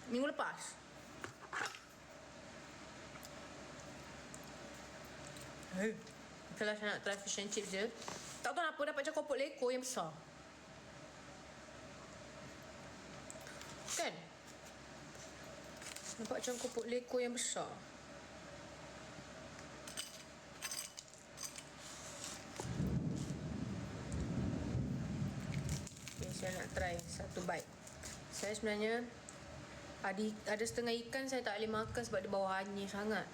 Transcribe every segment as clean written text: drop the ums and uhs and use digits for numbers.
Minggu lepas. Kalau saya nak try fish and chips je, tak tahu kenapa dapat macam kopok leko yang besar. Kan? Nampak macam kopok leko yang besar. Okay, saya nak try satu bite. Saya sebenarnya ada setengah ikan saya tak boleh makan sebab dia bawah hanyir sangat.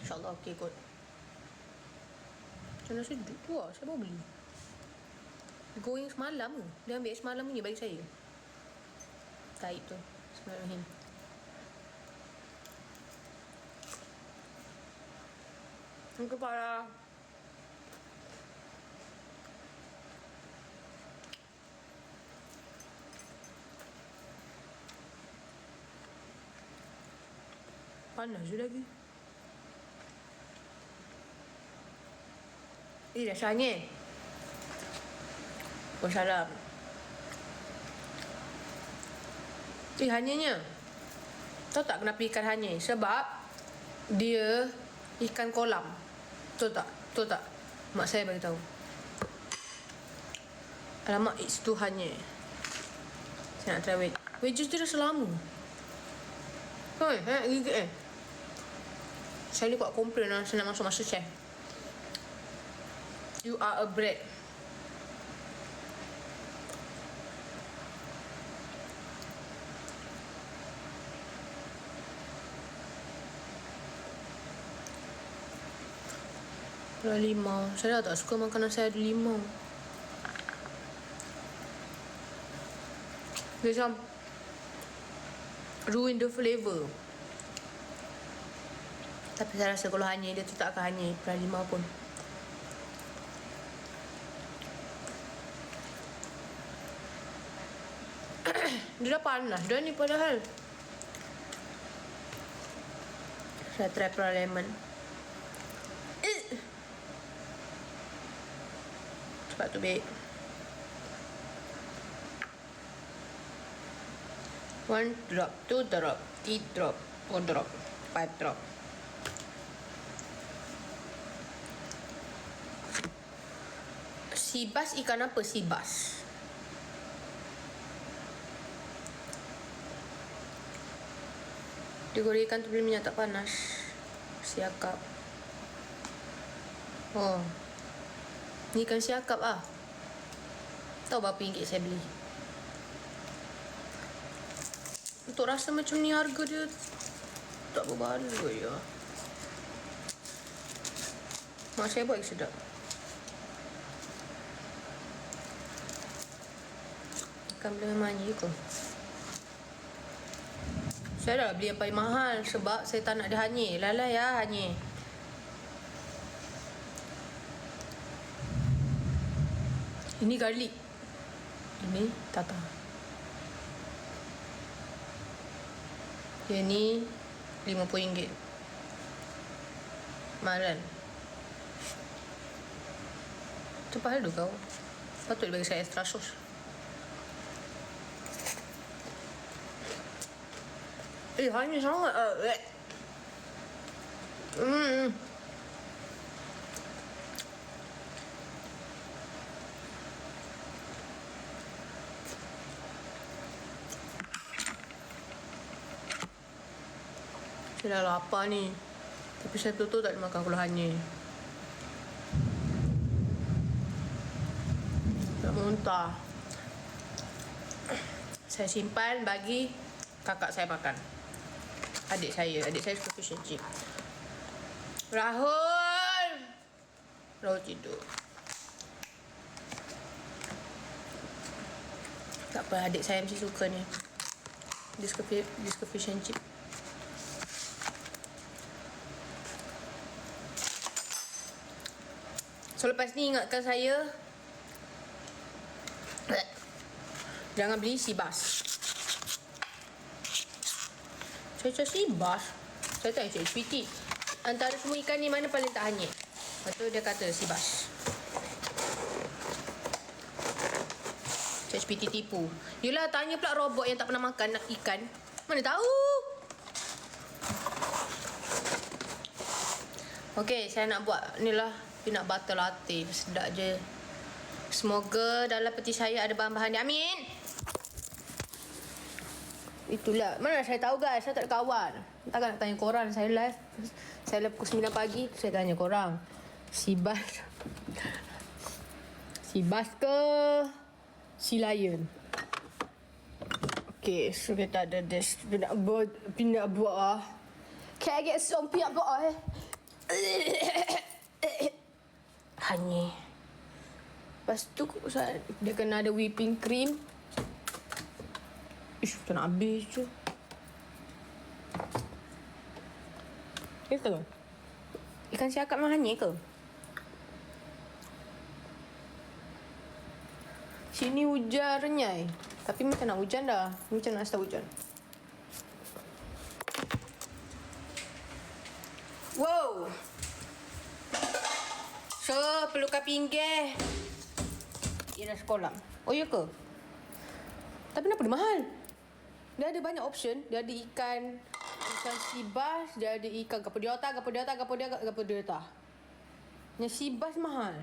InsyaAllah okey kot. Macam mana sejuk tu lah. Saya baru beli. Goreng semalam tu. Dia ambil semalam punya bagi saya. Taib tu. Bismillahirrahmanirrahim. Muka parah. Panas je lagi. Rasanya oh salam. Hanyirnya tahu tak kenapa ikan hanyir? Sebab dia ikan kolam. Tahu tak? Mak saya bagi tahu. Alamak, itu hanyir. Saya nak try wedges dia rasa lama. Gigit saya ni buat komplain lah. Saya nak masuk MasterChef. You are a bread. Limau. Saya dah tak suka makanan saya ada limau. Macam ruin the flavour. Tapi saya rasa kalau hanyir dia tu tak akan hanyir pada limau pun. Dia dah panas dah ni padahal. Saya try pra lemon. Cepat tu baik. 1 drop, 2 drop, 3 drop, 4 drop, 5 drop. Sibas ikan apa sibas? Dia goreng ikan tu beli minyak tak panas. Siakap. Oh, ni ikan siakap ah. Tahu berapa ringgit saya beli? Untuk rasa macam ni harga dia tak berbaloi ya. Mak saya buat sedap. Ikan beli memang je kot. Saya dah beli yang paling mahal sebab saya tak nak dia hanyir. Lalai ya hanyir. Ini garlic. Ini tartar. Yang ni RM50. Mahalan. Cepat dulu kau. Patut bagi saya extra sos. Hanyir sangat. Saya dah lapar ni. Tapi saya betul-betul tak boleh makan kalau hanyir. Tak muntah. Saya simpan bagi kakak saya makan. Adik saya suka fish and chip. Rahul tidur. Tak apa, adik saya mesti suka ni. Dia suka fish and chip. So lepas ni ingatkan saya, jangan beli sibas. Saya cakap sibas. Saya tanya Cik Piti, antara semua ikan ni mana paling tak hanyir? Lepas tu dia kata sibas. ChatGPT tipu. Yelah, tanya pula robot yang tak pernah makan ikan. Mana tahu. Okay, saya nak buat ni lah peanut butter latte. Sedap je. Semoga dalam peti saya ada bahan-bahan ni. Amin. Itulah. Mana saya tahu guys. Saya tak ada kawan. Takkan nak tanya korang. Saya live pukul 9 pagi. Saya tanya korang. Si Bas ke si Lion? Okay, so kita ada this peanut butter. Can I get some peanut butter? Honey. Lepas tu dia kena ada whipping cream. Ish, tak nak habis je. Itu ikan siakap dengan honey ke? Sini hujan renyai. Tapi macam nak hujan dah. Macam nak start hujan. Wow. So, perlukan pinggir. Ia dah sekolah. Oh, ya ke? Tapi kenapa dia mahal? Dia ada banyak option. Dia ada ikan sibas. Dia ada ikan gapo diota. Yang sibas mahal.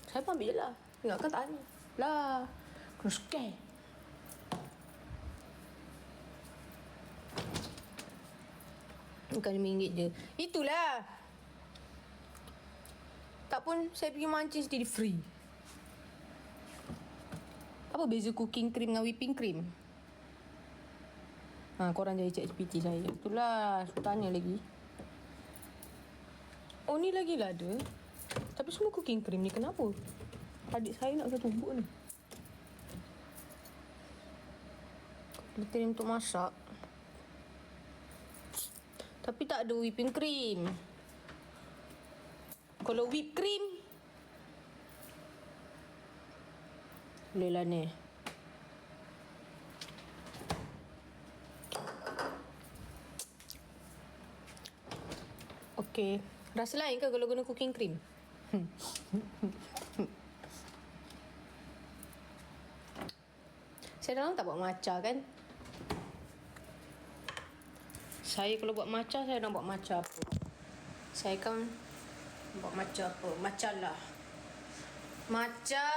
Saya pun ambil je lah. Ingatkan tanya. Lah. Kena scare. Bukan RM5 je. Itulah. Tak pun saya pergi mancing sendiri free. Apa beza cooking cream dengan whipping cream? Korang jadi ChatGPT saya. Itulah. Tanya lagi. Oh, ni lagi lah ada. Tapi semua cooking cream ni kenapa? Adik saya nak satu bubuk ni. Cream untuk masak. Tapi tak ada whipping cream. Kalau whipped cream boleh lah ni. Okay. Rasa lain ke kalau guna cooking cream? Saya dalam tak buat matcha kan? Saya kalau buat matcha, saya nak buat matcha apa? Saya kan buat matcha apa? Matcha lah. Matcha.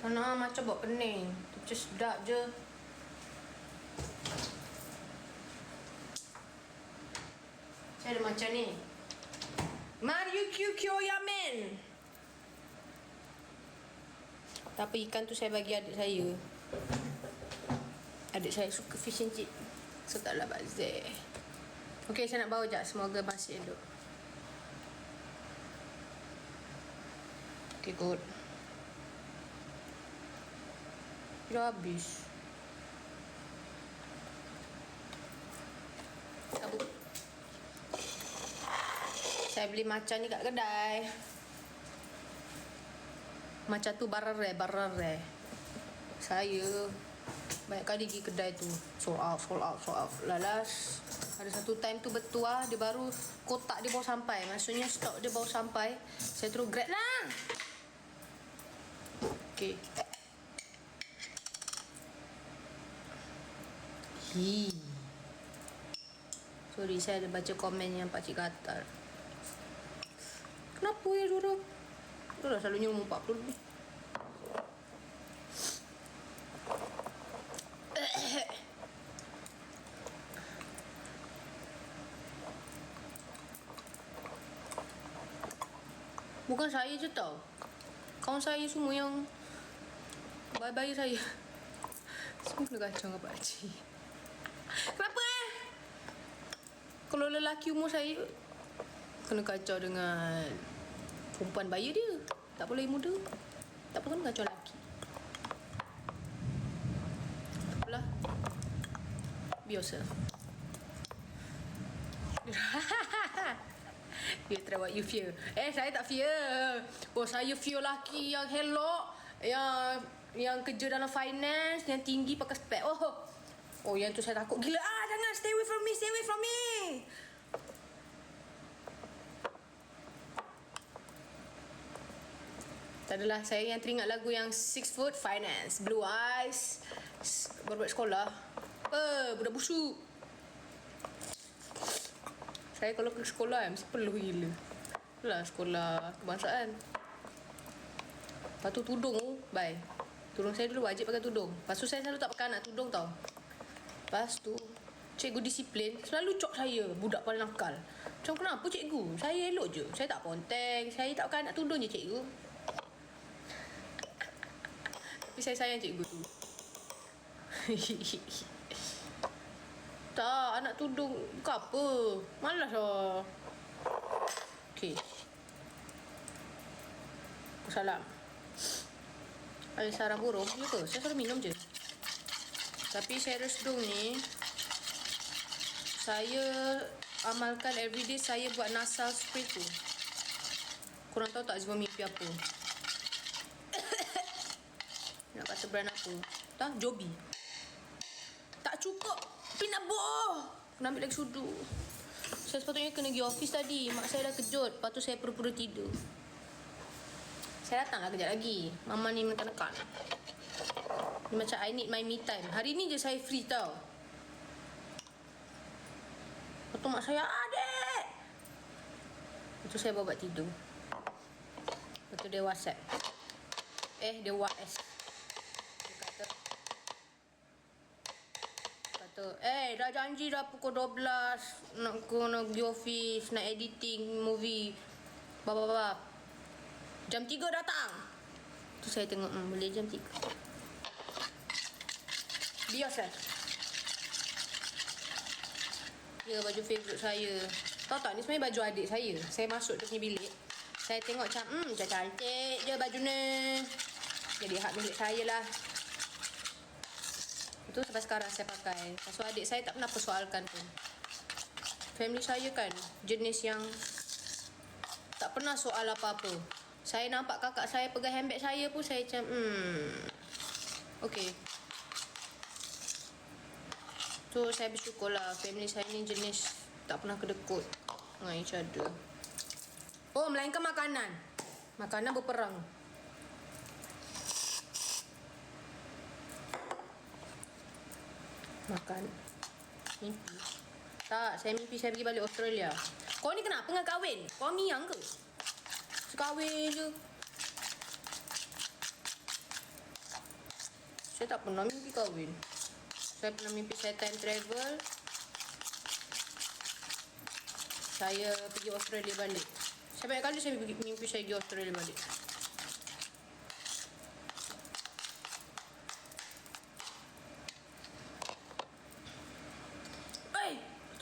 Mana matcha buat pening. Macam sedap je. Saya ada matcha ni. Mario Kyukyo Yamen. Tapi ikan tu saya bagi adik saya. Adik saya suka fish and chip. So taklah bazir. Okay, saya nak bawa sekejap. Semoga masih elok. Okay, good. Dah habis. Sabut. Saya beli matcha ni kat kedai. Matcha tu barang rare. Saya banyak kali pergi kedai tu. Sold out. Lalas ada satu time tu betul lah. Dia baru kotak dia baru sampai. Maksudnya stok dia baru sampai. Saya terus grab lah. Okay. Sorry, saya ada baca komen yang pakcik gatal. Kenapa ya Zura? Zura selalunya umur 40 lebih. Bukan saya je tau. Kawan saya semua yang bayi-bayi saya semua kena kacau dengan pakcik. Kenapa Kalau lelaki umur saya kena kacau dengan perempuan bayi dia. Tak boleh muda. Tak apa, kena kacau lelaki. Tak apalah. Be yourself. You try what you fear. Saya tak fear. Oh, saya fear lelaki yang hello, yang kerja dalam finance, yang tinggi pakai spek. Oh, yang tu saya takut gila. Jangan, stay away from me. Tak adalah, saya yang teringat lagu yang 6 Foot Finance, Blue Eyes. Baru buat sekolah. Budak busuk. Saya kalau pergi sekolah mesti peluh gila. Itulah sekolah kebangsaan. Lepas tu tudung tu, bye. Tudung saya dulu wajib pakai tudung. Lepas tu saya selalu tak pakai anak tudung tau. Lepas tu cikgu disiplin selalu cok saya, budak paling nakal. Macam kenapa cikgu? Saya elok je. Saya tak ponteng. Saya tak pakai anak tudung je cikgu. Tapi saya sayang cikgu tu. Tak, anak tudung bukan apa. Malas lah. Okay. Salam. Ada sarang burung je ke? Saya selalu minum je. Tapi Serosdom ni saya amalkan everyday. Saya buat nasal spray tu. Korang tahu tak sebab mimpi apa? Nak kata brand apa? Tak? Joby. Tak cukup. Tapi nak boh. Kena ambil lagi sudu. Saya sepatutnya kena pergi office tadi. Mak saya dah kejut. Lepas tu saya pura-pura tidur. Saya datanglah kejap lagi. Mama ni menekan-nekan. Ni macam I need my me time. Hari ni je saya free tau. Lepas tu mak saya, adik. Lepas tu saya bawa tidur. Lepas tu dia WhatsApp. Dia WhatsApp. Dia kata, dah janji dah pukul 12. Nak pergi office. Nak editing movie. Bab. Jam 3 datang. Tu saya tengok, boleh jam 3. Be yourself. Ya, baju favourite saya. Tahu tak, ni sebenarnya baju adik saya. Saya masuk dia punya bilik. Saya tengok macam, macam cantik je baju ni. Jadi hak milik saya lah. Itu sampai sekarang saya pakai. Pasal adik saya tak pernah persoalkan pun. Family saya kan jenis yang tak pernah soal apa-apa. Saya nampak kakak saya pegang handbag saya pun saya macam okay. So saya bersyukur lah. Family saya ni jenis tak pernah kedekut dengan each other. Melainkan makanan. Makanan berperang. Makan. Mimpi. Tak, saya mimpi saya pergi balik Australia. Kau ni kenapa dengan kahwin? Kau miang ke? Kahwin je. Saya tak pernah mimpi kahwin. Saya pernah mimpi saya time travel. Saya pergi Australia balik. Saya banyak kali saya mimpi saya pergi Australia balik.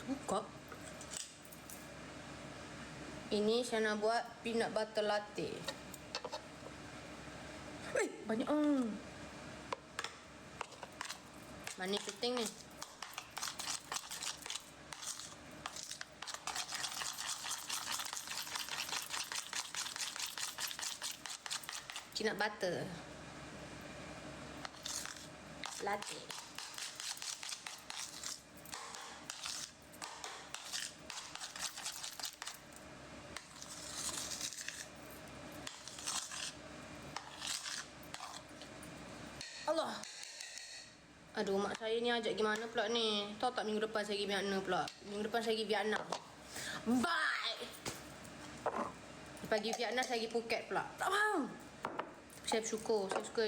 Buka. Ini saya nak buat peanut butter latte. Banyak. Mana syuting ni? Peanut butter latte. Allah. Aduh, mak saya ni ajak pergi mana pula ni? Tahu tak minggu depan saya pergi Vietnam pula? Minggu depan saya pergi Vietnam. Bye! Lepas pergi Vietnam saya pergi Phuket pula. Tak faham. Saya bersyukur. Saya suka.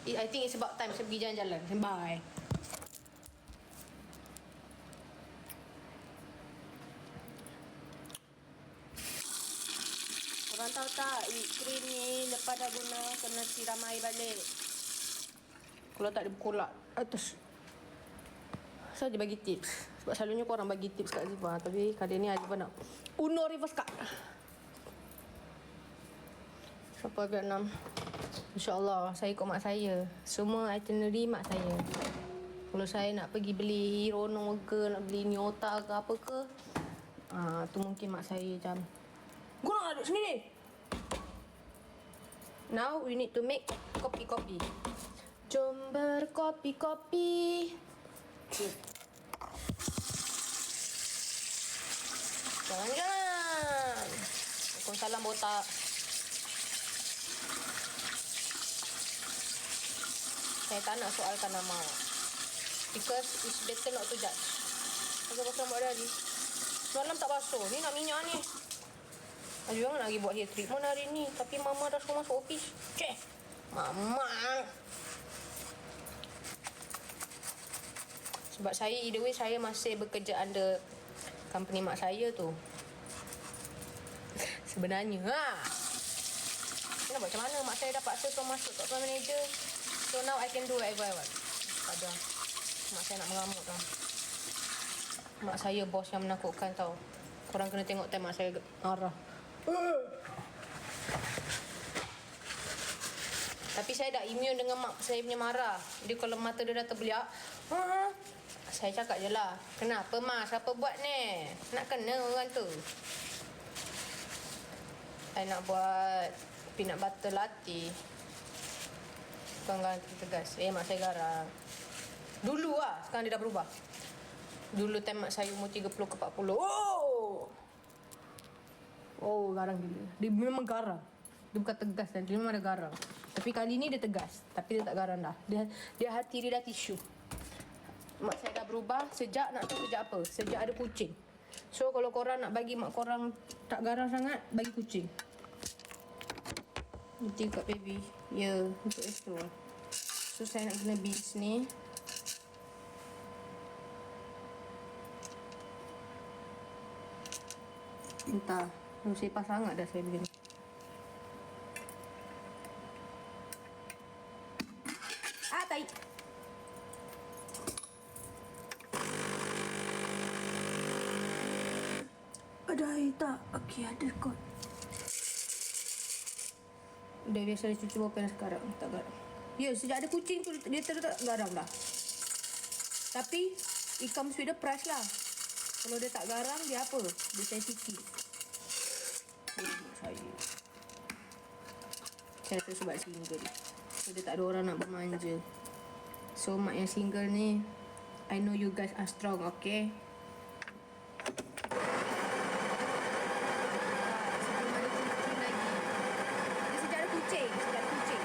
I think it's about time saya pergi jalan-jalan. Bye. Korang tahu tak, cream ni lepas dah guna kena siram air balik. Kalau tak dia berkolak atas. Saya bagi tips. Sebab selalunya korang bagi tips kat Azifa. Tapi kali ni Azifa nak Uno reverse card. Sampai Vietnam, InsyaAllah saya ikut mak saya. Semua itinerary mak saya. Kalau saya nak pergi beli Hirono ke, nak beli Nyota ke apa ke, tu mungkin mak saya macam, gua nak duduk sendiri. Now we need to make kopi-kopi. Jom berkopi-kopi. Jalan-jalan. Waalaikumsalam botak. Saya tak nak soalkan nama awak. Because it's better not to judge. Agak basuh rambut dah ni. Semalam tak basuh. Ni nak minyak ni. Jangan nak pergi buat hair treatment hari ni. Tapi mama dah suruh masuk office. Cek. Mama. Sebab saya, either way, saya masih bekerja under company mak saya tu. Sebenarnya. Nak buat macam mana? Mak saya dah paksa suruh masuk top floor manager. So now I can do whatever I want. Pada mak saya nak mengamuk tau. Mak saya bos yang menakutkan tau. Korang kena tengok time mak saya marah. Tapi saya dah immune dengan mak saya punya marah. Dia kalau mata dia dah terbeliak, saya cakap je lah, kenapa mak? Siapa buat ni? Nak kena orang tu. Saya nak buat peanut butter latte. Bukan ganti tegas. Mak saya garang. Dulu lah. Sekarang dia dah berubah. Dulu time mak saya umur 30 ke 40. Oh, garang gila. Dia memang garang. Dia bukan tegas dan dia memang ada garang. Tapi kali ni dia tegas. Tapi dia tak garang dah. Dia hati dia dah tisu. Mak saya dah berubah sejak, nak tahu sejak apa? Sejak ada kucing. So kalau korang nak bagi mak korang tak garang sangat, bagi kucing. Nanti kat baby. Ya, untuk itu. So saya nak guna beads ni. Entah. Sepah sangat dah saya begini. Tai. Ada air tak? Okey, ada kot. Dah biasa dia cuci bopen sekarang. Tak garang. Ya, sejak ada kucing tu dia tak garang dah. Tapi it comes with the price lah. Kalau dia tak garang, dia apa? Dia sensitif. Saya rasa sebab single. So dia tak ada orang nak bermanja. So mak yang single ni, I know you guys are strong, okay? Sebelum ada kucing lagi. Dia sejak ada kucing.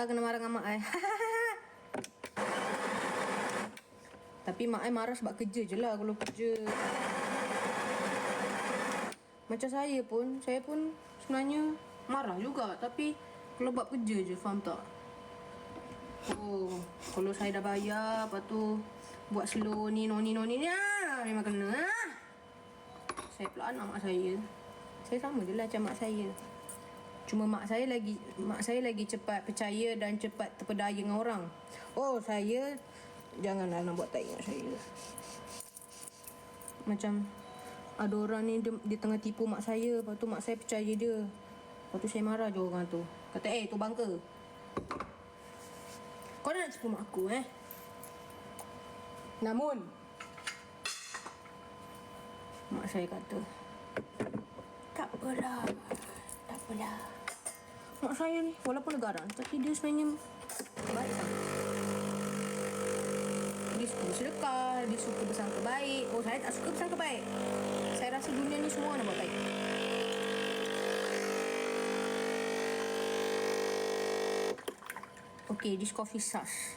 Kena marah dengan mak I. Tapi mak I marah sebab kerja je lah. Kalau kerja macam saya pun sebenarnya marah juga. Tapi kalau buat kerja je, faham tak? Oh, kalau saya dah bayar, lepas tu buat slow ni, noni memang kena. Saya pula anak mak saya. Saya sama je lah macam mak saya. Cuma mak saya lagi cepat percaya dan cepat terpedaya dengan orang. Oh, saya janganlah nak buat tak ingat saya. Macam ada orang ni dia tengah tipu mak saya. Lepas tu mak saya percaya dia. Lepas tu saya marah je orang tu. Kata, tu bangka. Kau nak tipu mak aku, Namun mak saya kata, tak apalah. Mak saya ni walaupun garang, tapi dia sebenarnya baik sangat. Dia suka bersedekah, dia suka bersangka baik. Oh, saya tak suka bersangka baik. Saya rasa dunia ni semua nak buat baik. Okay, this coffee sus.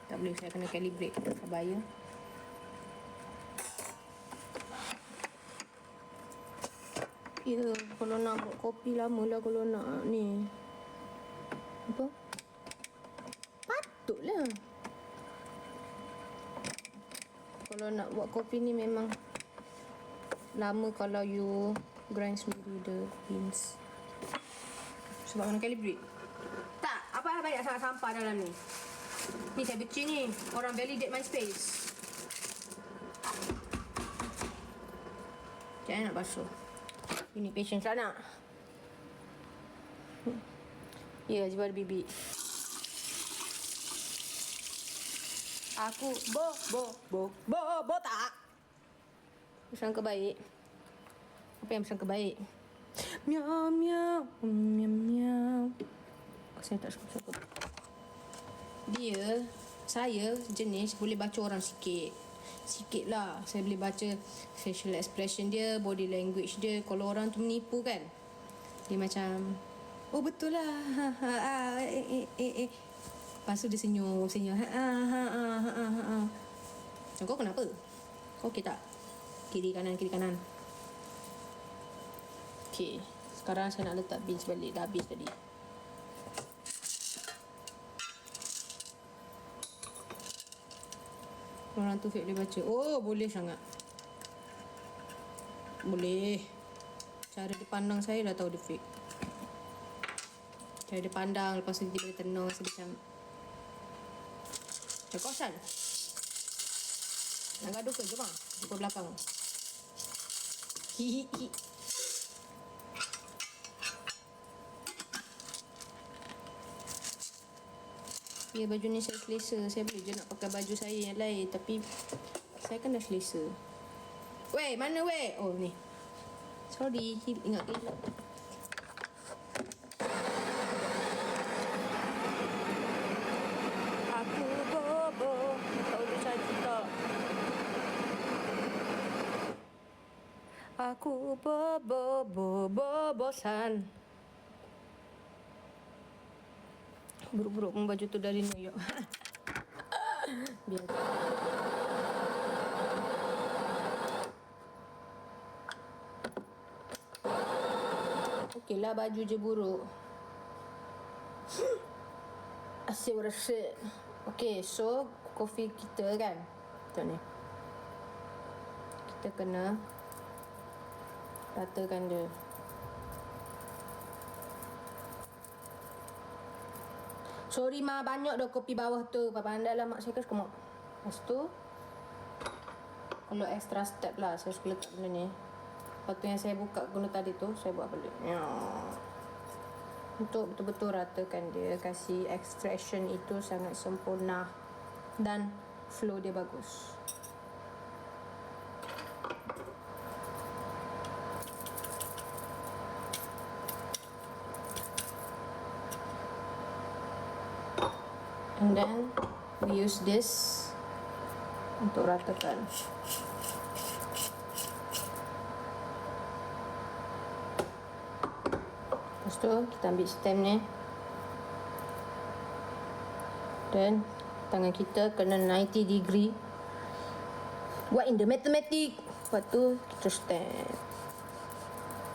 Tak boleh, saya kena calibrate. Sabar ya. Ya, kalau nak buat kopi lama lah kalau nak ni. Apa? Patutlah. Kalau nak buat kopi ni memang lama kalau you grind sendiri the beans. Sebab kena calibrate. Tak, apa banyak sangat sampah dalam ni. Ni saya benci ni. Orang validate my space. Jangan nak basuh. Ini patience lah nak. Ya, jiwa bibi. Aku bo tak. Bersangka baik. Apa yang bersangka baik? Miau miau miau miau. Saya tak suka. Saya jenis boleh baca orang sikit. sikit lah. Saya boleh baca facial expression dia, body language dia. Kalau orang tu menipu kan, dia macam, oh betul lah, lepas tu dia senyum. Kau kenapa? Kau okey tak? Kiri kanan. Okay, sekarang saya nak letak beans balik. Dah habis tadi. Orang tu fake boleh baca. Oh, boleh sangat. Boleh. Cara dia pandang saya dah tahu dia fake. Cara dia pandang, lepas tu dia tenung. So dia macam, kau asal nak gaduh ke? Jom lah, jumpa belakang. Hihihi. Ya, baju ni saya selesa. Saya boleh je nak pakai baju saya yang lain, tapi saya kan dah selesa. Weh, mana weh? Oh, ni. Sorry, ingat ke? Aku bobo. Tahu dia cantik tak? Aku bosan. Buruk-buruk pun baju tu dari New York. Biar. Okey lah, baju je buruk. Asyik rasa. Okey, so kopi kita kan, tengok ni, kita kena ratakan dia. Sorry Ma, banyak dah kopi bawah tu. Pandai lah mak saya ke sekemak. Lepas tu, kalau extra step lah, saya suka letak benda ni. Lepas tu yang saya buka guna tadi tu, saya buat balik. Untuk betul-betul ratakan dia, kasih extraction itu sangat sempurna. Dan flow dia bagus. And then we use this untuk ratakan. Lepas tu kita ambil stem ni, dan tangan kita kena 90 degree. What in the mathematic? Lepas tu kita stem,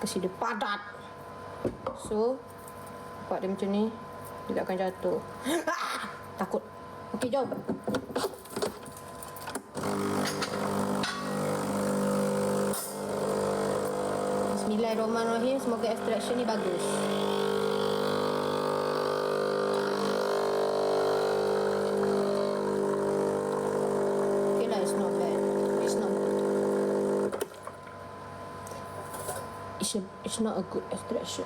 kasi dia padat. So buat dia macam ni, dia tak akan jatuh. Takut. Okey, jom. Bismillahirrahmanirrahim. Semoga extraction ni bagus. Okay lah, it's not bad. It's not good. It's not a good extraction.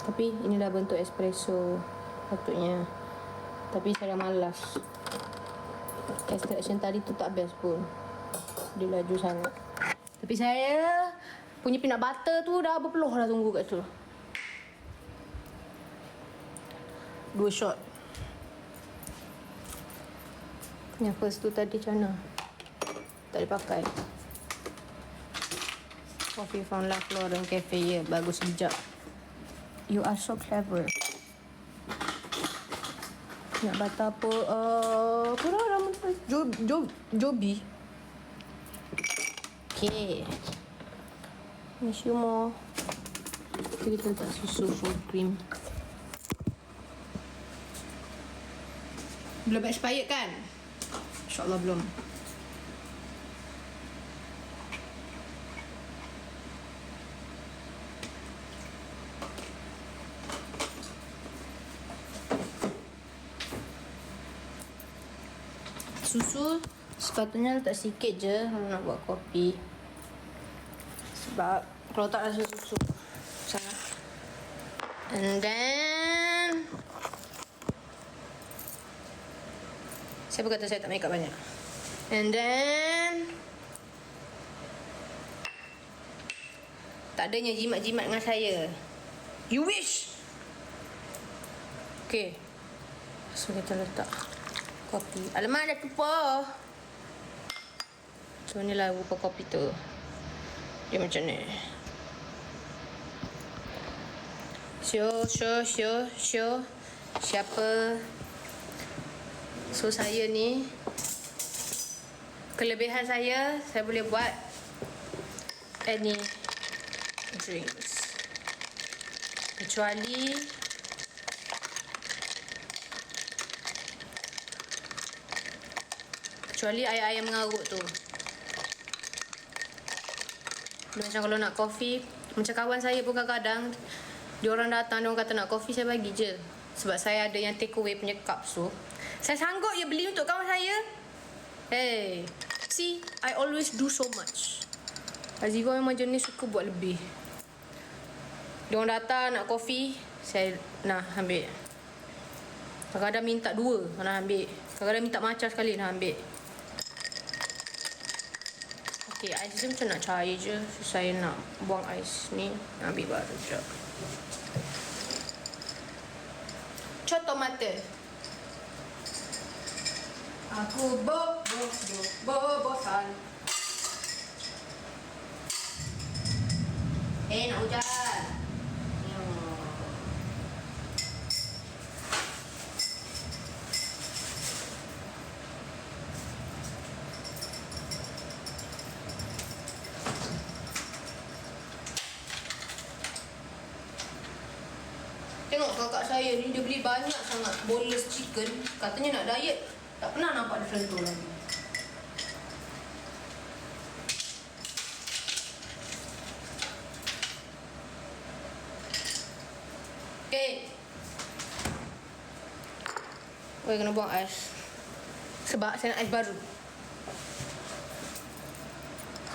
Tapi inilah bentuk espresso patutnya. Tapi saya dah malas. Extraction tadi tu tak best pun. Dia laju sangat. Tapi saya punya peanut butter tu dah berpeluh dah tunggu kat tu. 2 shot. Yang first tu tadi macam mana? Tak dipakai. Coffee from La Florence Cafe, ya. Bagus sekejap. You are so clever. Nak bata apa? Apa dah nama tu? Joby. Okay. Ni semua. Kita letak susu full cream. Belum expired kan? InsyaAllah belum. Susu sepatutnya letak sikit je kalau nak buat kopi. Sebab kalau tak rasa susu sangat. And then siapa kata saya tak make up banyak? And then tak adanya jimat-jimat dengan saya. You wish. Okay, so kita letak Kopi. Alamak, dah lupa. So, inilah rupa kopi tu. Dia macam ni. Show. Siapa? So, saya ni, kelebihan saya boleh buat any drinks. Kecuali air mengarut tu. Macam kalau nak kopi, macam kawan saya pun kadang-kadang diorang datang, diorang kata nak kopi, saya bagi je. Sebab saya ada yang take away punya cups tu. Saya sanggup je beli untuk kawan saya. Hey, see, I always do so much. Azifa memang jenis suka buat lebih. Diorang datang nak kopi, saya nak ambil. Kadang-kadang minta 2, nak ambil. Kadang-kadang minta macam sekali, nak ambil. Okay, ais dia macam nak cair je. So, saya nak buang ais ni. Nak ambil baru je. Contoh mata. Aku bosan. Nak hujan. Tengok kakak saya ni, dia beli banyak sangat boneless chicken. Katanya nak diet. Tak pernah nampak dia sentuh lagi. Okay. Kena buang ais. Sebab saya nak ais baru.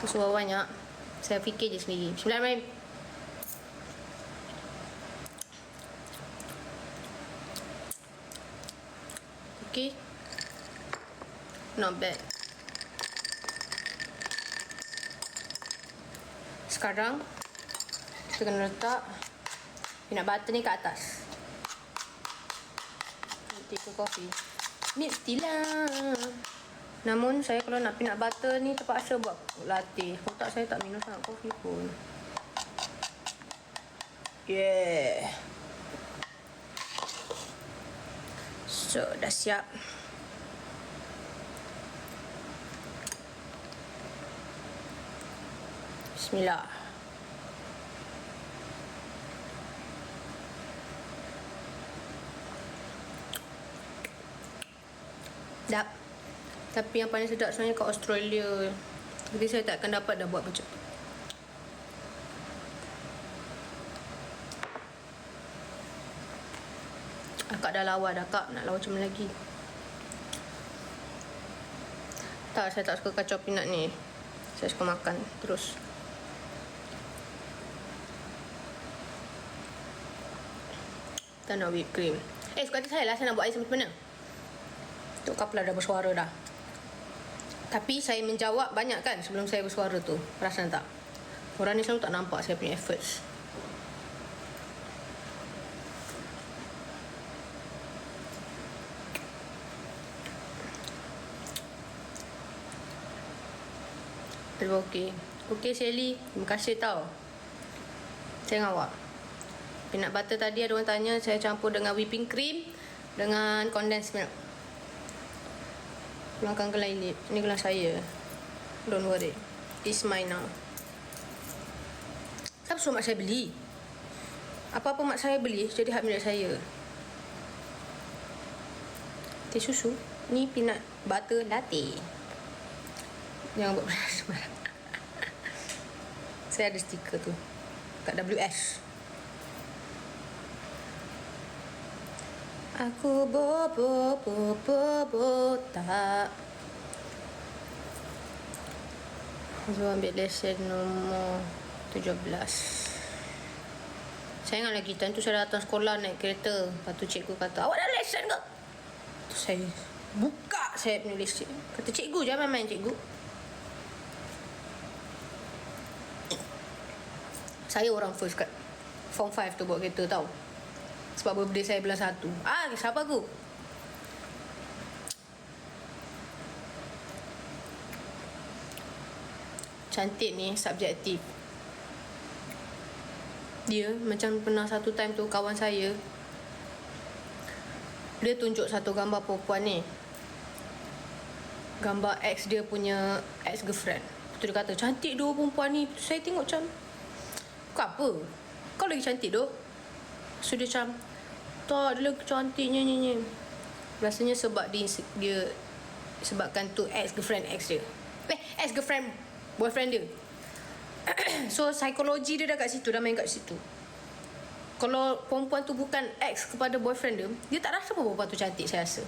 Susu banyak. Saya fikir je sendiri. Bismillahirrahmanirrahim. Okay. Not bad. Sekarang kita kena letak peanut butter ni kat atas. Tiga kopi. Mestilah. Namun saya kalau nak peanut butter ni terpaksa buat latte. Kalau tak, saya tak minum sangat kopi pun. Yeah. So, dah siap. Bismillah. Sedap. Tapi yang paling sedap sebenarnya kat Australia. Jadi saya tak akan dapat dah buat macam tu. Akak dah lawa dah, Kak. Nak lawa macam lagi. Tak, saya tak suka kacau peanut ni. Saya suka makan terus. Tak nak whipped cream. Suka hati saya lah, saya nak buat air macam mana. Tok Kapla dah bersuara dah. Tapi saya menjawab banyak kan sebelum saya bersuara tu. Perasan tak? Orang ni selalu tak nampak saya punya efforts. Okey. Okey Shelly, terima kasih tau. Saya dengan awak. Peanut butter tadi ada orang tanya, saya campur dengan whipping cream dengan condensed milk. Belakang gelang lip. Ini gelang saya. Don't worry. It's mine now. Siapa suruh mak saya beli? Apa-apa mak saya beli jadi hak milik saya. Teh susu. Ni peanut butter latte. Jangan buat sembarang. Saya ada stiker tu kat WS. Aku bobo tak. So ambil lesen nombor 17. Saya ingat lagi time tu saya datang sekolah naik kereta. Lepas tu cikgu kata, awak dah lesen ke? Tu saya buka saya punya lesen. Kata cikgu, jangan main cikgu. Saya orang first kat Form 5 tu bawa kereta tau. Sebab birthday saya bulan 1. Siapa aku? cantik ni subjektif. Dia macam pernah satu time tu kawan saya, dia tunjuk satu gambar perempuan ni, gambar ex dia punya ex-girlfriend. Tu dia kata, cantik doh perempuan ni. Saya tengok macam, kau apa? Kau lagi cantik doh. So dia macam, tak, dia lagi cantiknya ni. Rasanya sebab dia sebabkan tu ex-girlfriend ex dia. Ex-girlfriend boyfriend dia. So psikologi dia dah kat situ, dah main kat situ. Kalau perempuan tu bukan ex kepada boyfriend dia, dia tak rasa pun perempuan tu cantik, saya rasa.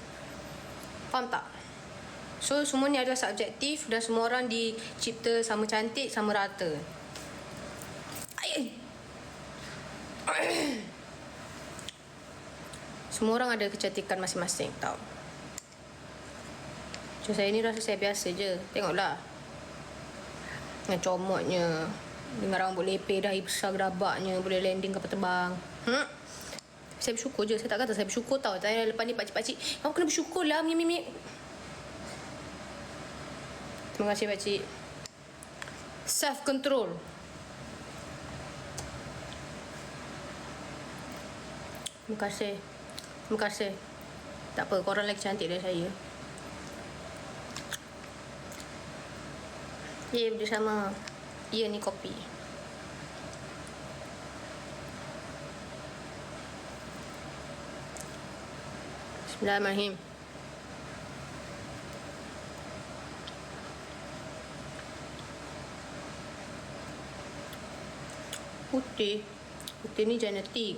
Faham tak? So semua ni adalah subjektif dan semua orang dicipta sama cantik, sama rata. Semua orang ada kecantikan masing-masing, tau. So saya ni rasa saya biasa je. Tengoklah, dengan comotnya, dengan rambut lepeh, dahi besar gerabaknya, boleh landing kapal terbang. Saya bersyukur je. Saya tak kata saya bersyukur, tau. Saya lepas ni pakcik-pakcik, kamu kena bersyukur lah, mi. Terima kasih pakcik. Self control. Terima kasih. Tak apa, korang lagi cantik dari saya. Ya, bersama. Ya, ni kopi. Bismillahirrahmanirrahim. Putih ni genetik.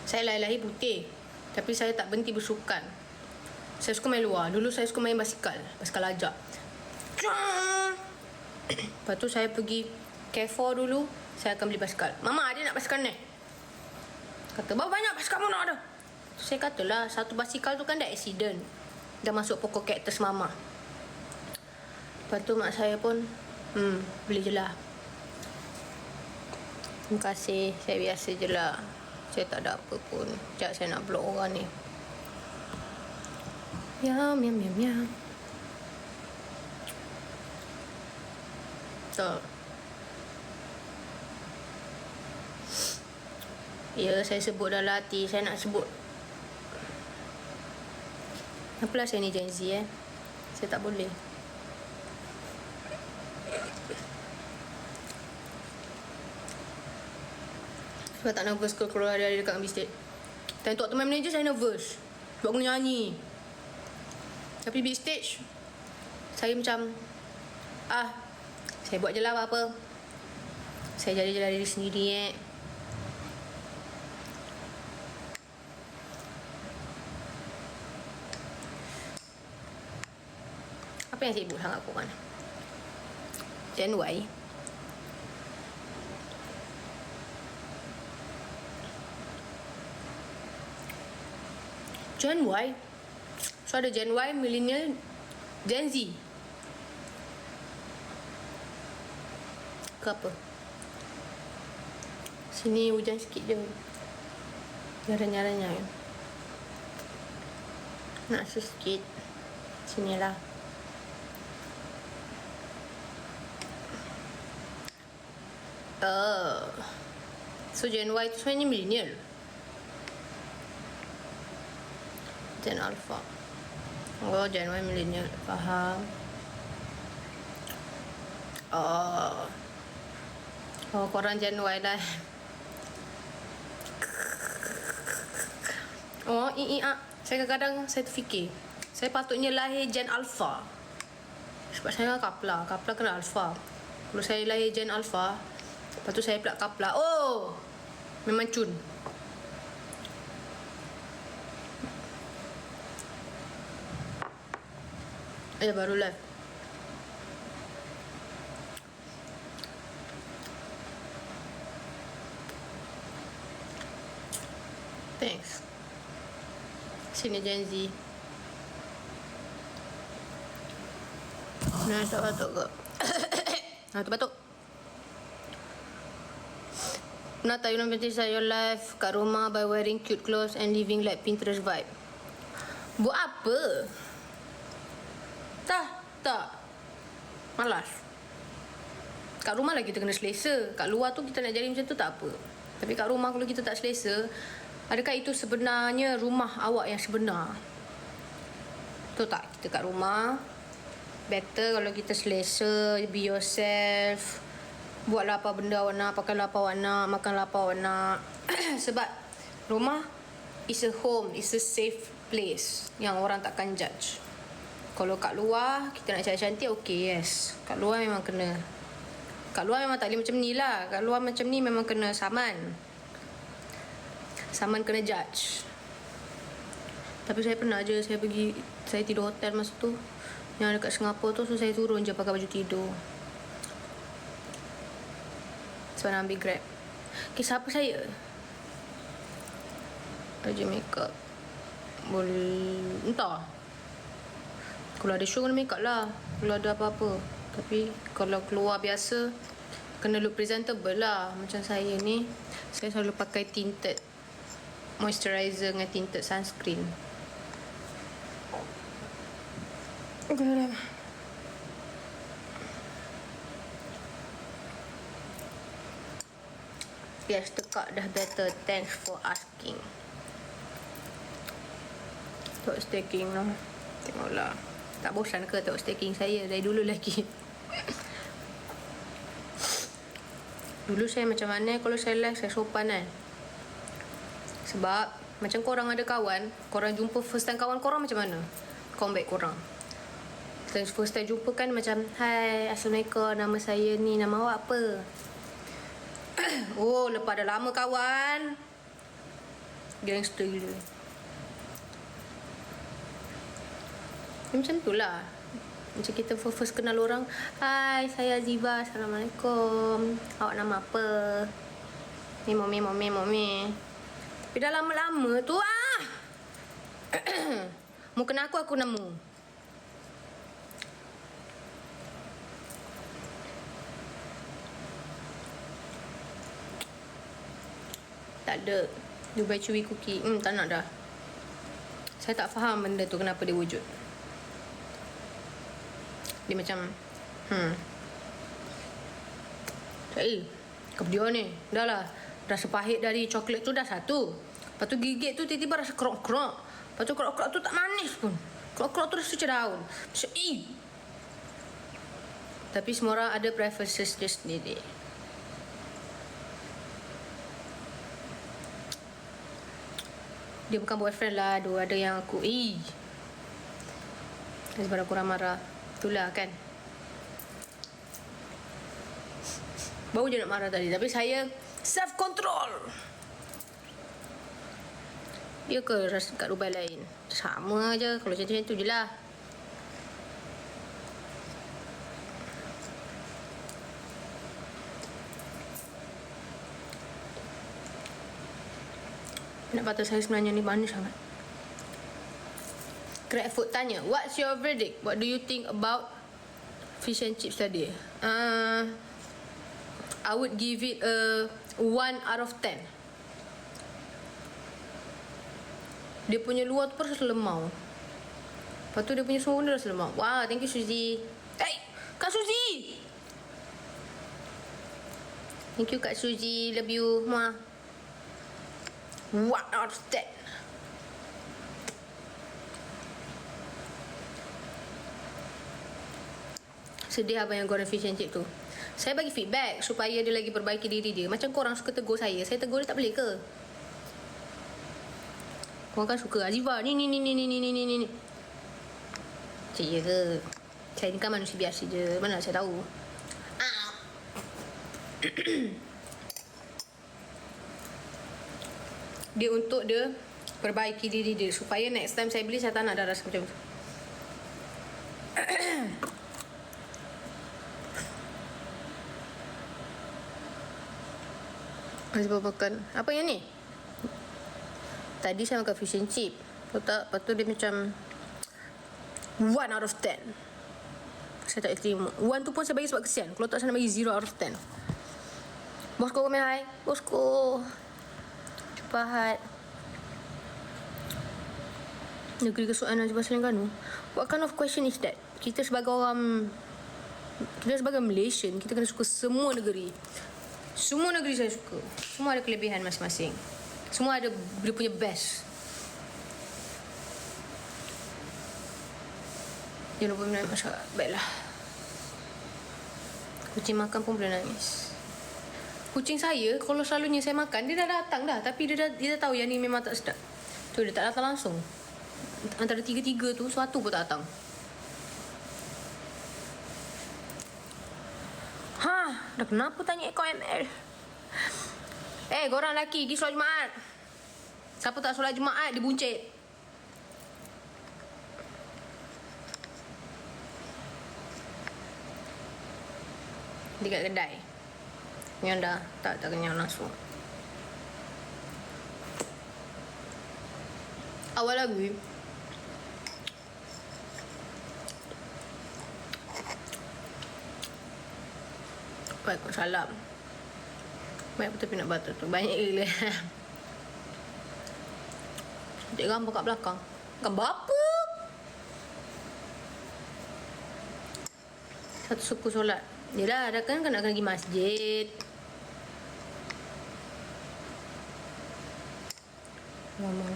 Saya lahir putih, tapi saya tak berhenti bersukan. Saya suka main luar. Dulu saya suka main basikal ajak. Lepas tu saya pergi Carrefour dulu. Saya akan beli basikal. Mama, ada nak basikal ni? Kata, berapa banyak basikal mu nak ada? Saya katalah, satu basikal tu kan dah accident, dah masuk pokok kaktus mama. Lepas tu mak saya pun beli je lah. Terima kasih. Saya biasa je lah. Saya tak ada apa pun. Sekejap saya nak blok orang ni. Miam. Tak. Ya, saya sebut dah hati. Saya nak sebut. Apalah saya ni Gen Z Saya tak boleh. Sebab tak nervous keluar hari-hari dekat Ambi State. Time talk to my manager saya nervous. Sebab kena nyanyi. Tapi big stage, saya macam, saya buat je lah apa-apa. Saya jadi je lah diri sendiri Apa yang sibuk sangat korang? Gen Y. Gen Y. So ada Gen Y, Millennial, Gen Z. Ke apa? Sini hujan sikit je. Nyara-nyaranya. Nak sikit. Sinilah. So Gen Y tu sebenarnya millennial. Gen Alpha. Oh, Gen Y millennial. Faham. Oh, korang Gen Y dah. Saya kadang-kadang saya terfikir, saya patutnya lahir Gen Alpha. Sebab saya Kapla. Kapla kena Alpha. Kalau saya lahir Gen Alpha, lepas tu saya pula Kapla. Oh, memang cun. Baru live. Thanks. Sini Gen Z. Nah, tak batuk ke? Batuk. Nata, you know, your life kat rumah by wearing cute clothes and living like Pinterest vibe. Buat apa? Tak. Malas. Kat rumah lah kita kena selesa. Kat luar tu kita nak jadi macam tu tak apa. Tapi kat rumah kalau kita tak selesa, adakah itu sebenarnya rumah awak yang sebenar? Betul tak? Kita kat rumah, better kalau kita selesa, be yourself. Buatlah apa benda awak nak, pakai apa awak nak, makanlah apa awak nak. Sebab rumah is a home, is a safe place yang orang takkan judge. Kalau kat luar, kita nak cantik-cantik, okay, yes. Kat luar memang kena. Kat luar memang tak boleh macam ni lah. Kat luar macam ni memang kena saman. Saman kena judge. Tapi saya pernah je, saya tidur hotel masa tu. Yang dekat Singapura tu, so saya turun je pakai baju tidur. Sebab nak ambil Grab. Okay, siapa saya? Raja makeup. Boleh, entah. Kalau ada show, kena makeup lah. Kalau ada apa-apa. Tapi kalau keluar biasa, kena look presentable lah. Macam saya ni, saya selalu pakai tinted moisturizer dengan tinted sunscreen. Yes, tekak dah better. Thanks for asking. Tengok staking lah. Tengoklah. Tak bosan ke tengok staking saya dari dulu lagi? Dulu saya macam mana kalau saya live, saya sopan kan. Sebab macam korang ada kawan, korang jumpa first time kawan korang macam mana? Comeback korang. First time jumpa kan macam, hai, Assalamualaikum, nama saya ni, nama awak apa? Oh, lepas dah lama kawan, gangster gila. Macam tu lah. Macam kita first kenal orang, hai, saya Aziba, Assalamualaikum, awak nama apa? Meme. Tapi dah lama-lama tu mu kena aku nama. Tak ada Dubai Chewy Cookie. Tak nak dah. Saya tak faham benda tu kenapa dia wujud. Dia macam kau dia ni dah lah. Rasa pahit dari coklat tu dah satu. Lepas tu gigit tu tiba-tiba rasa kerok-kerok. Lepas tu kerok-kerok tu tak manis pun. Kerok-kerok tu rasa macam daun. Macam Tapi semua orang ada preferences dia sendiri. Dia bukan boyfriend lah. Ada yang aku sebab aku orang marah. Itulah kan. Baru je nak marah tadi. Tapi saya self control. Dia ke rasa kat Dubai lain? Sama je. Kalau macam tu je lah. Nak kata saya sebenarnya ni manis sangat. Grab Food tanya, what's your verdict? What do you think about fish and chips tadi? I would give it a 1 out of 10. Dia punya luar tu pun rasa lemau. Lepas tu dia punya semua benda rasa lemau. Wow, thank you Suzy. Hey, Kak Suzy! Thank you Kak Suzy, love you. Muah. 1 out of 10. Sedih abang yang goreng fish and chip tu. Saya bagi feedback supaya dia lagi perbaiki diri dia. Macam korang suka tegur saya tegur dia tak boleh ke? Korang kan suka Azifa ni. Cik ya ke? Saya ni kan manusia biasa je. Mana saya tahu. Dia untuk dia perbaiki diri dia supaya next time saya beli saya tak nak ada rasa macam tu. Azifa makan apa yang ni? Tadi saya makan fish and chip. Lepas tu dia macam 1 out of 10. Saya tak terima. 1 tu pun saya bagi sebab kesian. Kalau tak saya nak bagi 0 out of 10. Bosko komen hai. Bosko. Pahat. Negeri Kesusahan Nazibah Serengganu. What kind of question is that? Kita sebagai orang Kita sebagai Malaysian, kita kena suka semua negeri. Semua negeri saya suka. Semua ada kelebihan masing-masing. Semua ada dia punya best. Dia lupa minum masak. Baiklah. Kucing makan pun boleh nangis. Kucing saya, kalau selalunya saya makan, dia dah datang dah. Tapi dia dah tahu yang ni memang tak sedap. Tu dia tak datang langsung. Antara tiga-tiga tu, suatu pun tak datang. Dah kenapa tanya ekor ML? Korang lelaki pergi solat Jumaat. Siapa tak solat Jumaat, dia buncit. Dekat kedai. Yang dah tak kenyang langsung. Awal lagi Waalaikumsalam. Banyak betul peanut butter tu. Banyak gila. Cantik gambar kat belakang. Gambar apa? Satu suku solat. Yelah, dah kan nak kena pergi masjid. Mama.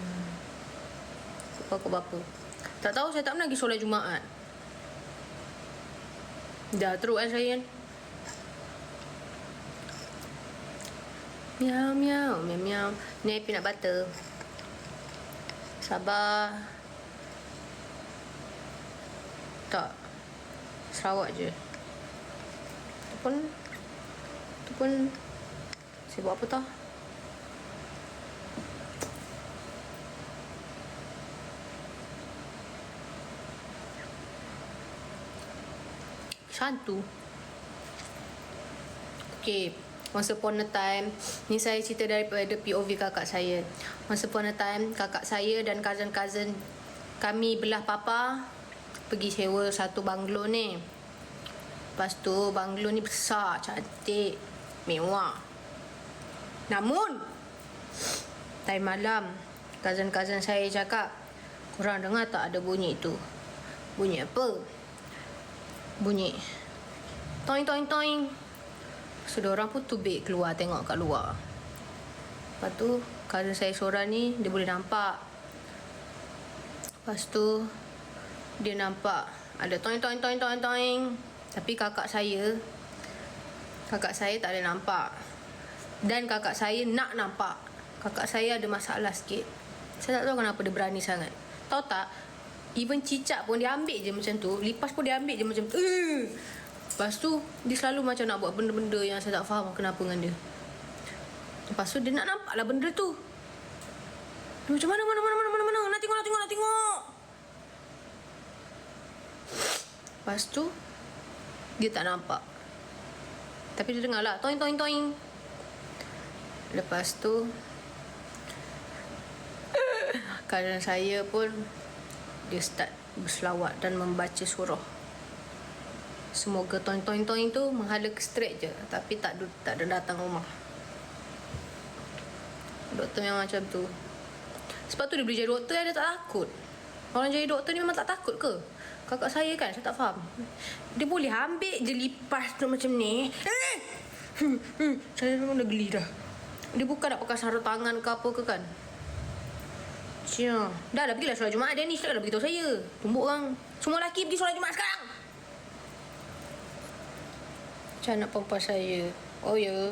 Bapa. Tak tahu, saya tak pernah pergi solat Jumaat. Dah teruk kan saya kan? Miau, miau, miau, miau. Ni peanut butter. Sabar. Tak. Sarawak je. Tu pun saya buat apa tau? Santu. Okay. Once upon a time, ni saya cerita daripada POV kakak saya. Once upon a time, kakak saya dan cousin-cousin kami belah papa pergi sewa satu banglo ni. Lepas tu banglo ni besar, cantik, mewah. Namun time malam, cousin-cousin saya cakap, korang dengar tak ada bunyi tu? Bunyi apa? Bunyi toing toing toing. So, diorang pun tubik keluar tengok kat luar. Lepas tu, cousin saya seorang ni, dia boleh nampak. Lepas tu, dia nampak ada toing toing toing toing toing. Tapi kakak saya tak ada nampak. Dan kakak saya nak nampak. Kakak saya ada masalah sikit. Saya tak tahu kenapa dia berani sangat. Tahu tak, even cicak pun dia ambil je macam tu. Lipas pun dia ambil je macam tu. Lepas tu, dia selalu macam nak buat benda-benda yang saya tak faham kenapa dengan dia. Lepas tu, dia nak nampak lah benda tu. Dia macam mana. Nak tengok. Lepas tu, dia tak nampak. Tapi dia dengar lah, toing toing toing. Lepas tu, cousin saya pun, dia start berselawat dan membaca surah. Semoga toing-toing-toing tu menghala ke straight je. Tapi tak ada datang rumah. Doktor yang macam tu. Sebab tu dia boleh jadi doktor, dia tak takut. Orang jadi doktor ni memang tak takut ke? Kakak saya kan, saya tak faham. Dia boleh ambil je lipas tu macam ni. Saya memang dah geli dah. Dia bukan nak pakai sarung tangan ke apa ke kan? Dah pergilah solat Jumaat. Dia ni dah beritahu saya. Tumbuk orang. Semua lelaki pergi solat Jumaat sekarang. Macam anak perempuan saya. Oh ya.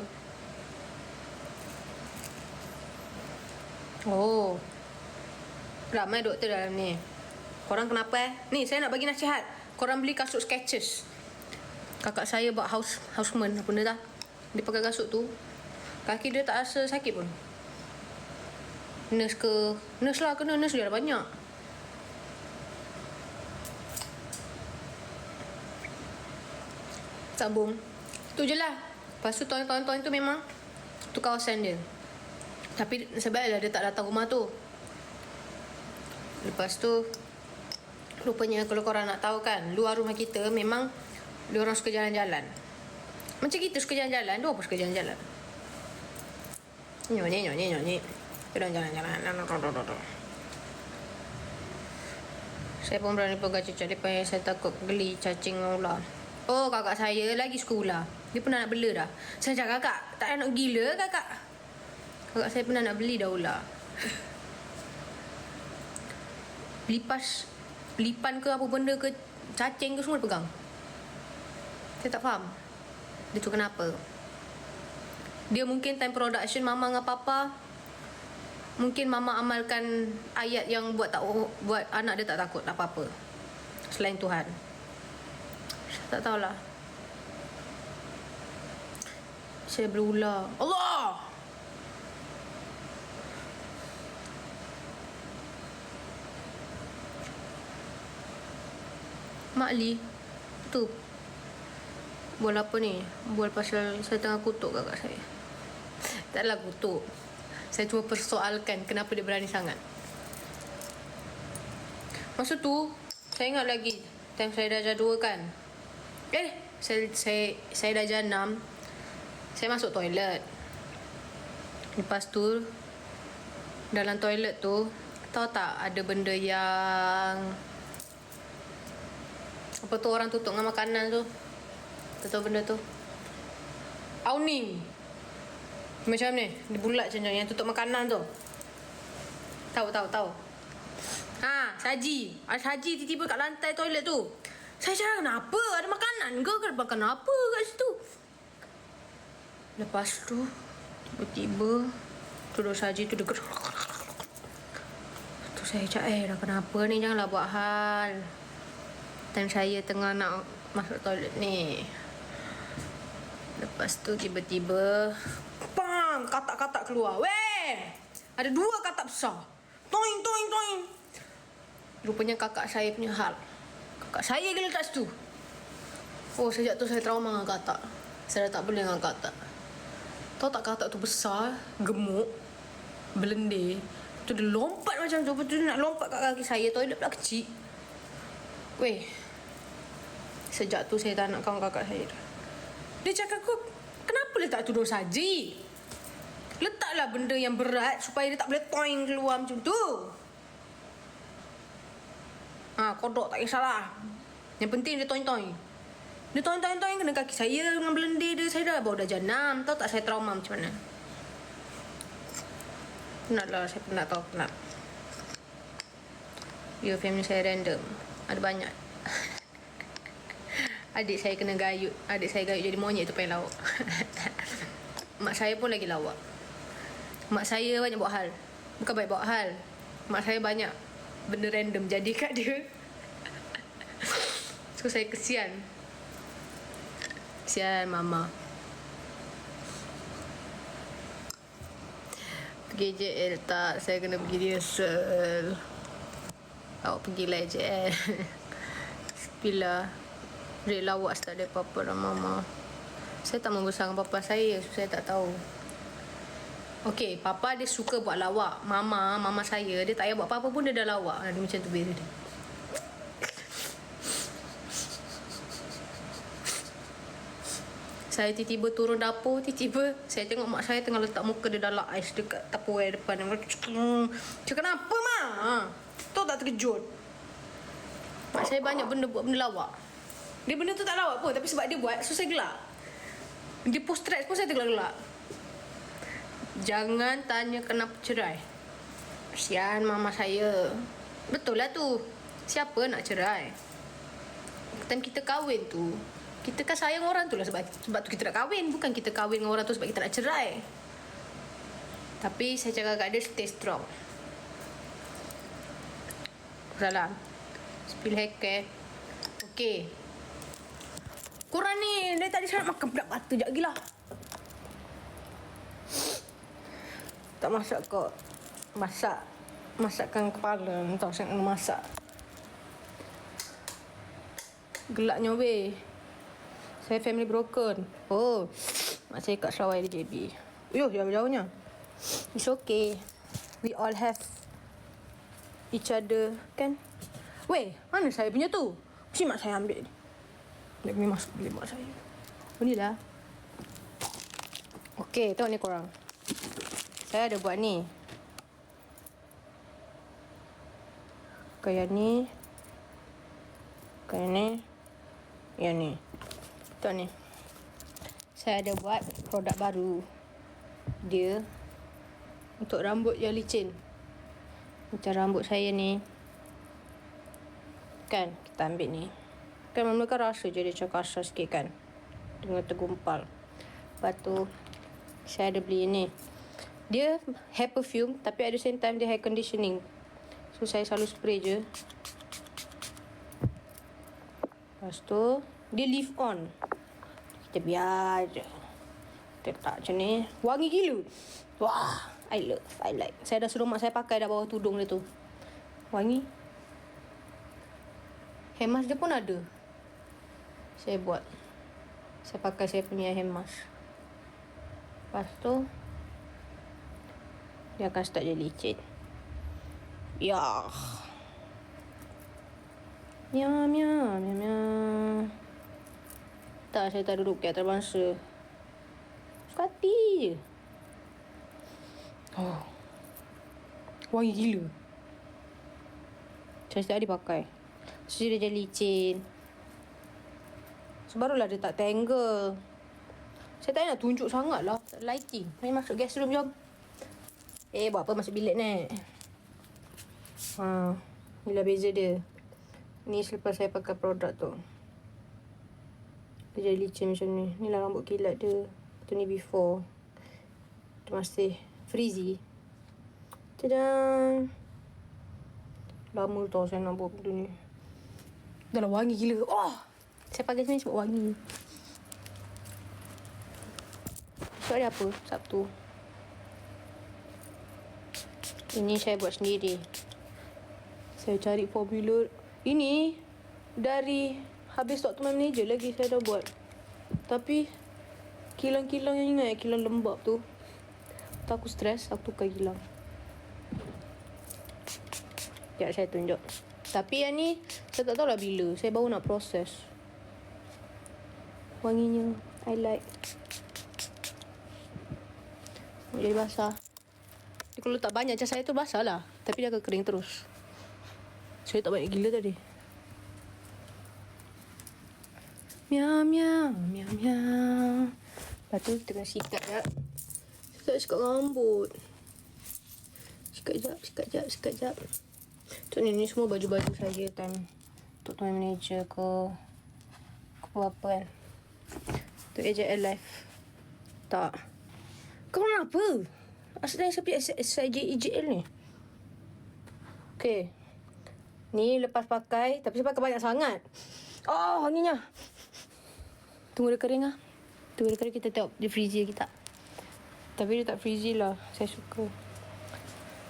Oh. Ramai doktor dalam ni. Korang kenapa Ni saya nak bagi nasihat. Korang beli kasut Skechers. Kakak saya buat houseman apa benda dah. Dia pakai kasut tu. Kaki dia tak rasa sakit pun. Nurse lah kena. Nurse dia dah banyak. Sambung. Tu je lah. Lepas tu toing-toing tu memang tu kawasan dia. Tapi sebaiklah dia tak datang rumah tu. Lepas tu rupanya kalau korang nak tahu kan, luar rumah kita memang diorang suka jalan-jalan. Macam kita suka jalan-jalan, diorang pun suka jalan-jalan. Nyonyi. Diorang jalan-jalan. Saya pun berani pegang cicak dia, saya takut geli cacing ular. Oh, kakak saya lagi suka ular. Dia pernah nak bela dah. Saya cakap, kakak, tak nak gila kakak. Kakak saya pernah nak beli dah ular. Lipan ke apa benda ke, cacing ke, semua dia pegang. Saya tak faham dia tu kenapa. Dia mungkin time production mama dengan papa, mungkin mama amalkan ayat yang buat anak dia tak takut apa-apa selain Tuhan. Saya tak tahulah. Saya berular. Allah! Mak Li tu bual apa ni? Bual pasal saya tengah kutuk kakak saya. Taklah kutuk, saya cuma persoalkan kenapa dia berani sangat. Masa tu saya ingat lagi time saya darjah 2 kan. Saya darjah 6. Saya masuk toilet. Lepas tu dalam toilet tu, tahu tak ada benda yang apa tu orang tutup dengan makanan tu? Tahu benda tu? Awning. Macam ni, dia bulat macam yang tutup makanan tu. Tahu. Saji. Ada saji tiba-tiba kat lantai toilet tu. Saya cakap kenapa? Ada makanan ke? Makan apa kat situ? Lepas tu tiba-tiba tu saji tu dia tu saya cakap dah kenapa ni, janganlah buat hal. Time saya tengah nak masuk toilet ni. Lepas tu tiba-tiba bang, katak-katak keluar. Weh! Ada 2 katak besar. Toing. Rupanya kakak saya punya hal. Kakak saya dia letak situ. Oh, sejak tu saya trauma dengan katak. Saya dah tak boleh dengan katak. Tahu tak katak tu besar, gemuk, belendir. Tu dia lompat macam tu. Lepas tu dia nak lompat kat kaki saya. Toilet pula kecil. Weh. Sejak tu saya tak nak kawan kakak saya. Dia cakap aku, kenapa letak tudung saji? Letaklah benda yang berat supaya dia tak boleh toing keluar macam tu. Kodok tak kisahlah. Yang penting dia toing-toing. Dia toing-toing kena kaki saya dengan belendir dia. Saya dah baru darjah 6. Tahu tak saya trauma macam mana? Saya penat tahu. Ya, family saya random. Ada banyak. Adik saya kena gayut. Adik saya gayut jadi monyet tu paling lawak. Mak saya pun lagi lawak. Mak saya banyak buat hal. Bukan baik buat hal. Mak saya banyak benda random jadi kat dia. So saya kesian. Kesian mama. Pergi JL tak? Saya kena pergi rehearsal. Awak pergilah JL. Bila Rek lawak tak ada apa-apa lah mama. Saya tak membesarkan papa saya, so saya tak tahu. Okey, papa dia suka buat lawak. Mama saya, dia tak payah buat apa-apa pun dia dah lawak. Dia macam tu beza dia. Saya tiba-tiba turun dapur, tiba-tiba saya tengok mak saya tengah letak muka dia dalam ais dekat tupperware depan. Cakap kenapa mak? Tahu tak terkejut? Mak saya banyak buat benda lawak. Dia benda tu tak lawak pun, tapi sebab dia buat, so saya gelak. Dia post stress pun saya tergelak. Jangan tanya kenapa cerai. Kesian mama saya. Betul lah tu. Siapa nak cerai? Time kita kahwin tu, kita kan sayang orang tu lah sebab tu kita nak kahwin. Bukan kita kahwin dengan orang tu sebab kita nak cerai. Tapi saya cakap kat dia, stay strong. Salam. Spill hacker. Okay. Korang ni, dari tadi saya nak makan pedak batu sekejap lagi lah. Tak masak kot. Masakkan kepala. Tak saya nak masak. Gelaknya weh. Saya family broken. Oh, mak saya kat Sarawak di JB. Jauh-jauhnya. It's okay. We all have each other, kan? Weh, mana saya punya tu? Mesti mak saya ambil ni. Dia punya masuk bilik mak saya. Inilah. Okey, tengok ni korang. Saya ada buat ni. Kayak ni. Yang ni. Tengok ni. Saya ada buat produk baru. Dia untuk rambut yang licin. Macam rambut saya ni. Kan, kita ambil ni. Kan mula kan rasa je dia macam kasar sikit kan. Dengan tergumpal. Lepas tu, saya ada beli ni. Dia hair perfume tapi at the same time dia hair conditioning. So, saya selalu spray je. Lepas tu, dia leave on. Kita biar je. Kita letak macam ni. Wangi gila. Wah, I like. Saya dah suruh mak saya pakai dah bawah tudung dia tu. Wangi. Hair mask dia pun ada. Saya buat. Saya pakai saya punya hair mask. Lepas tu, dia akan start jadi licin. Ya. Miau, miau, miau, miau. Tak, saya tak duduk kat atas bangsa. Suka hati je. Oh. Wangi gila. Saya setiap hari pakai. So, dia jadi licin. So, barulah dia tak tangle. Saya tak nak tunjuk sangat lah. Lighting. Mari masuk guest room, jom. Buat apa masuk bilik ni? Inilah beza dia. Ni selepas saya pakai produk tu. Dia jadi licin macam ni. Inilah rambut kilat dia. Tu ni before. Dia masih frizzy. Tadam. Lama tau saya nak buat benda ni. Dah lah wangi gila. Oh! Saya pakai sini sebab wangi. Esok hari apa? Sabtu. Ini saya buat sendiri. Saya cari formula. Ini dari habis waktu main manager lagi saya dah buat. Tapi kilang-kilang yang ingat kilang lembab tu. Tak aku stres, aku tukar kilang. Sekejap saya tunjuk. Tapi yang ni saya tak tahu lah bila. Saya baru nak proses. Wanginya I like. Jadi basah. Dia kalau tak banyak macam saya tu basah lah. Tapi dia akan kering terus. Saya tak banyak gila tadi. Miau, miau, miau, miau. Lepas tu kita kena sikat sekejap. Sikat rambut. Sikat sekejap. Tu ni semua baju-baju saya time untuk tuan manager ke apa kan. Tu AJL Live. Tak. Kau kenapa? Asalnya saya AJL ni. Okay. Ni lepas pakai. Tapi saya pakai banyak sangat. Oh, wanginya. Tunggu dia kering lah. Tunggu dia kering kita tengok dia frizzy ke tak. Tapi dia tak frizzy lah. Saya suka.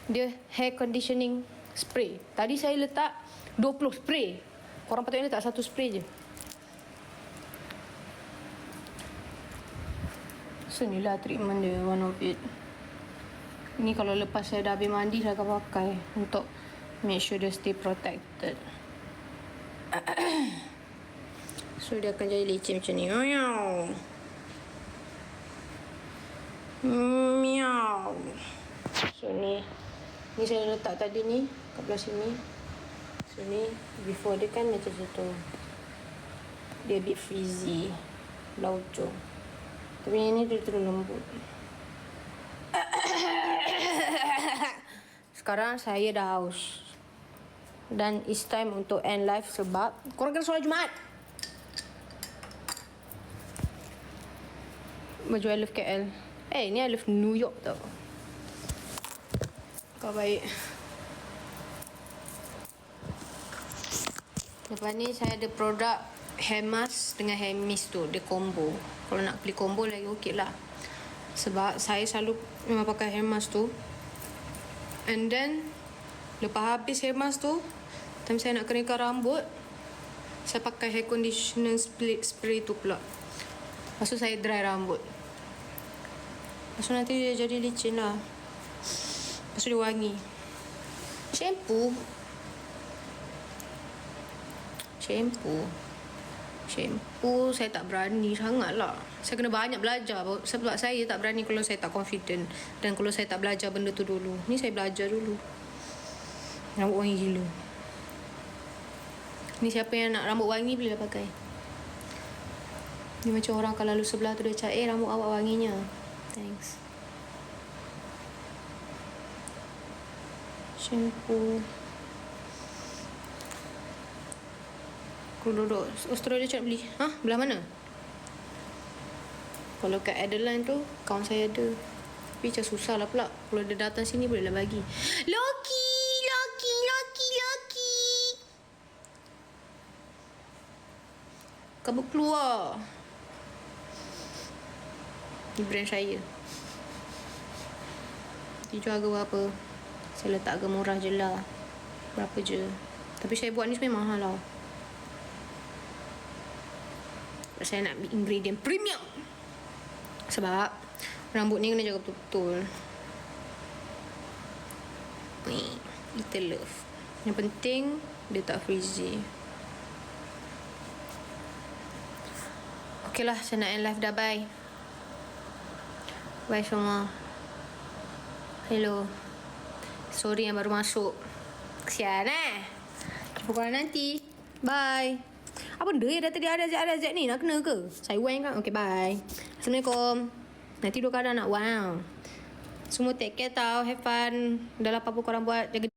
Dia hair conditioning spray. Tadi saya letak 20 spray. Korang patutnya letak 1 spray je. So ni lah treatment dia. One of it. Ni kalau lepas saya dah habis mandi saya akan pakai. Untuk make sure dia stay protected. So dia akan jadi licin macam ni. Miau. Miau. So ni saya letak tadi ni kat belah sini. So ni before dia kan macam tu. Dia a bit frizzy. Belah ujung. Tapi yang ni dia terus lembut. Sekarang saya dah haus. Dan it's time untuk end live sebab korang kena solat Jumaat. Baju I love KL. Ni I love New York tau. Kau baik. Lepas ni saya ada produk hair mask dengan hair mist tu. Dia combo. Kalau nak beli combo lagi okey lah. Sebab saya selalu memang pakai hair mask tu. And then lepas habis hair mask tu, time saya nak keringkan rambut, saya pakai hair conditioner spray tu pula. Lepas tu saya dry rambut. Lepas tu nanti dia jadi licin lah. Lepas tu dia wangi. Shampoo saya tak berani sangat lah. Saya kena banyak belajar. Sebab saya tak berani kalau saya tak confident. Dan kalau saya tak belajar benda tu dulu. Ni saya belajar dulu. Rambut wangi gila. Ni siapa yang nak rambut wangi boleh pakai. Ni macam orang kalau lalu sebelah tu dia cakap, rambut awak wanginya. Thanks. Shampoo. Aku duduk Australia cakap beli. Belah mana? Kalau kat Adeline tu kawan saya ada. Tapi macam susah lah pula. Kalau dia datang sini boleh lah bagi. Loki. Kabut keluar. Ni brand saya. Dia jual harga berapa? Saya letak harga murah je lah. Berapa je. Tapi saya buat ni sebenarnya mahal lah. Saya nak ingredient premium. Sebab rambut ni kena jaga betul-betul. Ni, Little Love. Yang penting dia tak frizzy. Okay lah, saya nak end live dah. Bye. Bye semua. Hello. Sorry yang baru masuk. Kesian jumpa korang nanti. Bye. Apa benda dah tadi ada ajak ni? Nak kena ke? Saya wang kan? Okay, bye. Assalamualaikum. Nanti dua kadang nak wow. Semua take care tau. Have fun. Dah lah apa-apa korang buat. Jaga